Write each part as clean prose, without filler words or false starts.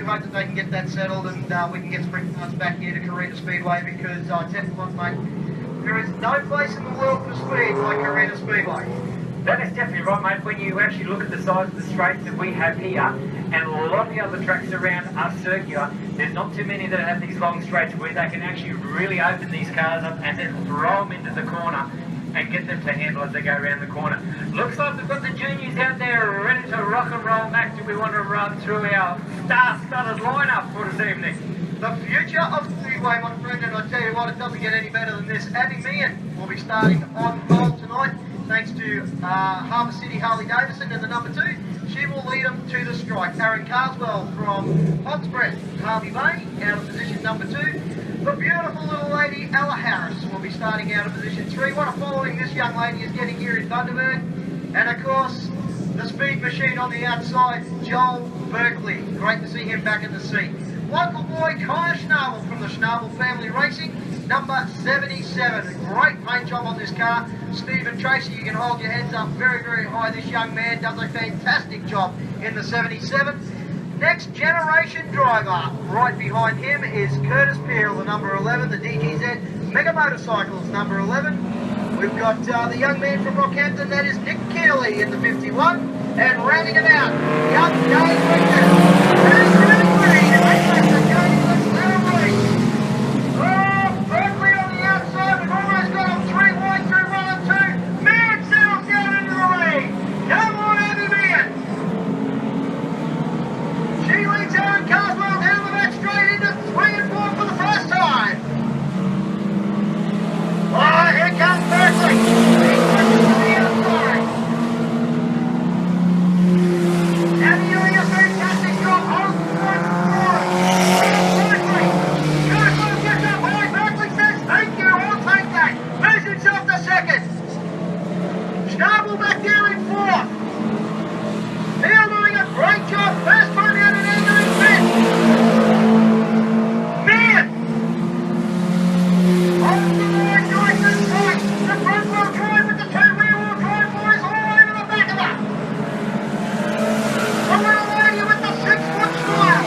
We hope that they can get that settled and we can get sprint cars back here to Carina Speedway because I tell you what, mate, there is no place in the world for speed like Carina Speedway. That is definitely right, mate. When you actually look at the size of the straights that we have here, and a lot of the other tracks around are circular, there's not too many that have these long straights where they can actually really open these cars up and then throw them into the corner and get them to handle as they go around the corner. Looks like we've got the juniors out there ready to rock and roll. Max, do we want to run through our star-studded lineup for this evening? The future of Speedway, my friend, and I tell you what, it doesn't get any better than this. MEEHAN will be starting on pole tonight, thanks to Harbour City Harley Davidson in the number 2. She will lead them to the strike. Aaron Carswell from Hotspur, Harvey Bay, out of position number 2. The beautiful little lady, Ella Harris, will be starting out of position 3. What a following this young lady is getting here in Bundaberg. And of course, the speed machine on the outside, Joel Berkley. Great to see him back in the seat. Local boy, Kyle Schnabel from the Schnabel Family Racing, number 77. Great paint job on this car. Stephen Tracy, you can hold your heads up very, very high. This young man does a fantastic job in the 77. Next generation driver, right behind him is Curtis Peel, the number 11, the DGZ Mega Motorcycles, number 11. We've got the young man from Rockhampton, that is Nick Keeley in the 51. And rounding it out, young Dave Richter. Berkeley on the outside, we've almost got them 3 wide through 1 and 2. MEEHAN settles down into the lead. Come on, MEEHAN. She leads Aaron Carswell down the back straight into 3 and 4 for the first time. Oh, here comes Berkeley. He's pushing to the outside. And doing a fantastic job on point forward. Berkeley. Carswell gets up high. Berkeley says, thank you, I'll take that. Moves himself to second. Schnabel back there in 4th. Neil doing a great job. First time out and entering 5th. MEEHAN. On the line, nice and tight. The front wheel drive with the 2 rear wheel drive boys all over the back of her. The little lady with the 6-foot smile.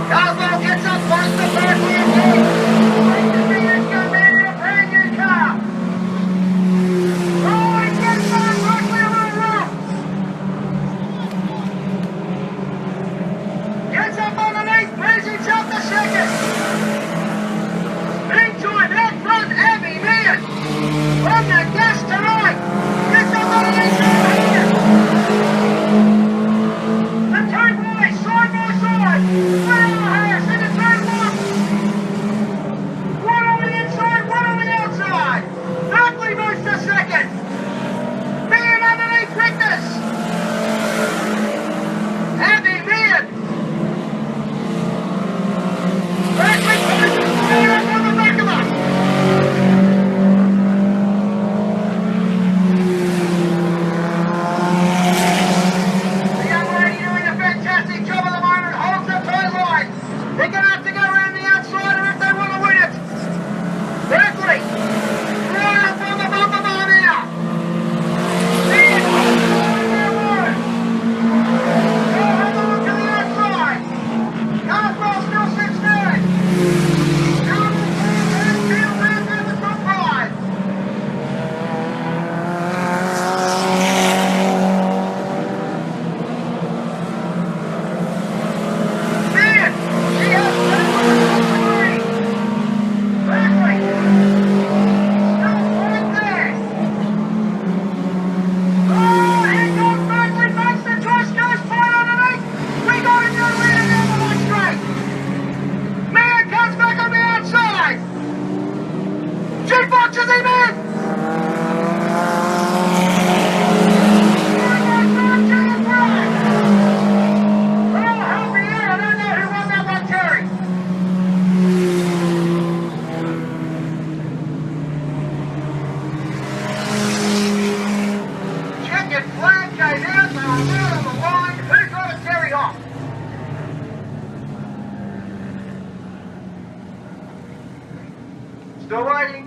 Carswell gets up close to Berkeley and Dave. MEEHAN come in a brand new car. Oh, he gets on Berkeley a little rough. Gets up underneath, moves himself to second. Meantime, out front, MEEHAN. On the gas tonight. Gets up underneath MEEHAN. The 2 boys, side by side. Ella Harris in the turn 1. One on the inside, one on the outside. Berkeley moves to second. MEEHAN underneath Witness. MEEHAN. Berkeley pushes MEEHAN on the back of her. The young lady doing a fantastic job at the moment, holds the tow line. They're going to have to go around the outsider if they want to win it. Berkeley, right up on the bumper bar now. MEEHAN, go have a look to the outside. Carswell still sits third. Carswell and Peel round out the top 5. MEEHAN, she has 7 Berkeley, still right there. Oh, here comes Berkeley, makes the choice, goes fine underneath. We got him down there down the line straight. MEEHAN comes back on the outside. She boxes him in. Oh, help me out, I don't know who won that one, Terry. Checkered flag came out, they were out on the line. Who got it, Terry off? Still waiting.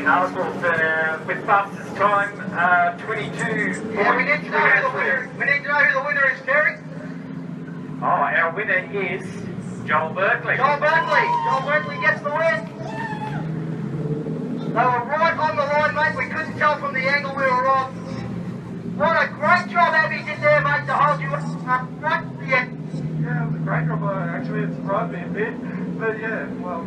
cars with fastest time, 22. Yeah, we need to know who the winner. We need to know who the winner is, Terry. Oh, our winner is Joel Berkley. Joel Berkley. Joel Berkley gets the win. They were right on the line, mate. We couldn't tell from the angle we were on. What a great job Abby did there, mate, to hold you up right to the end. Yeah, it was a great job. Actually, it surprised me a bit. But yeah, well,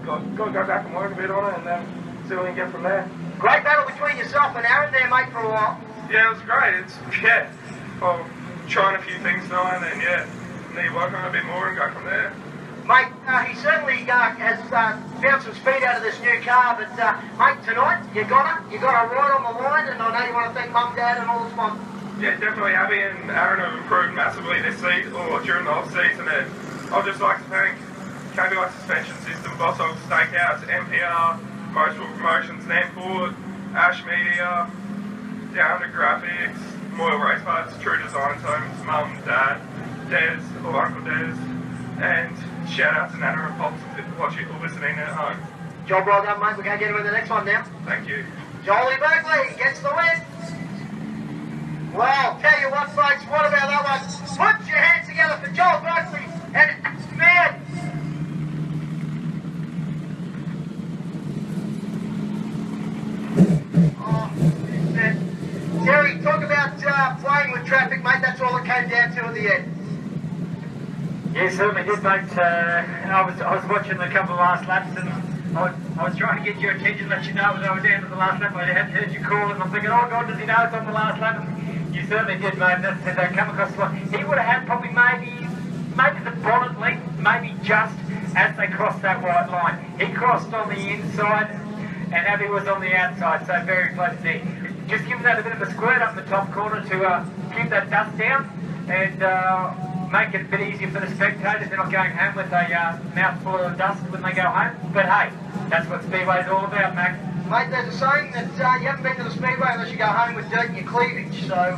got to go back and work a bit on it and then see what we can get from there. Great battle between yourself and Aaron there, mate, for a while. Yeah, it was great. Well, trying a few things now and then, need to work on it a bit more and go from there. Mate, he certainly has found some speed out of this new car, but mate, tonight you got her right on the line, and I know you want to thank Mum, Dad and all the sponsors. Yeah, definitely. Abby and Aaron have improved massively this season, or during the off-season, and I'd just like to thank ABI Suspension System, Boss Hog Steakhouse, MPR, Motorsport Promotions, Namport, Ash Media, Down to Graphics, Moyle Race Parts, True Design Homes, Mum, Dad, Des, or Uncle Des, and shout out to Nana and Pops watching or listening at home. Job well done, mate. We're going to get him in the next one now. Thank you. Joel Berkley gets the win. Well, tell you what, folks, what about that one? Put your hands together for Joel Berkley and man. Oh, Terry, talk about playing with traffic, mate. That's all it came down to at the end. Yeah, certainly did, mate. I was watching a couple of last laps and I was trying to get your attention, let you know that I was down to the last lap. I hadn't heard you call and I'm thinking, oh God, does he know it's on the last lap? And you certainly did, mate. That come across the line. He would have had probably maybe the bonnet length, maybe just as they crossed that white line. He crossed on the inside and Abby was on the outside, so very close there. Just giving that a bit of a squirt up in the top corner to keep that dust down and make it a bit easier for the spectators. They're not going home with a mouthful of dust when they go home. But hey, that's what Speedway's all about, Mac. Mate, there's a saying that you haven't been to the Speedway unless you go home with dirt in your cleavage. So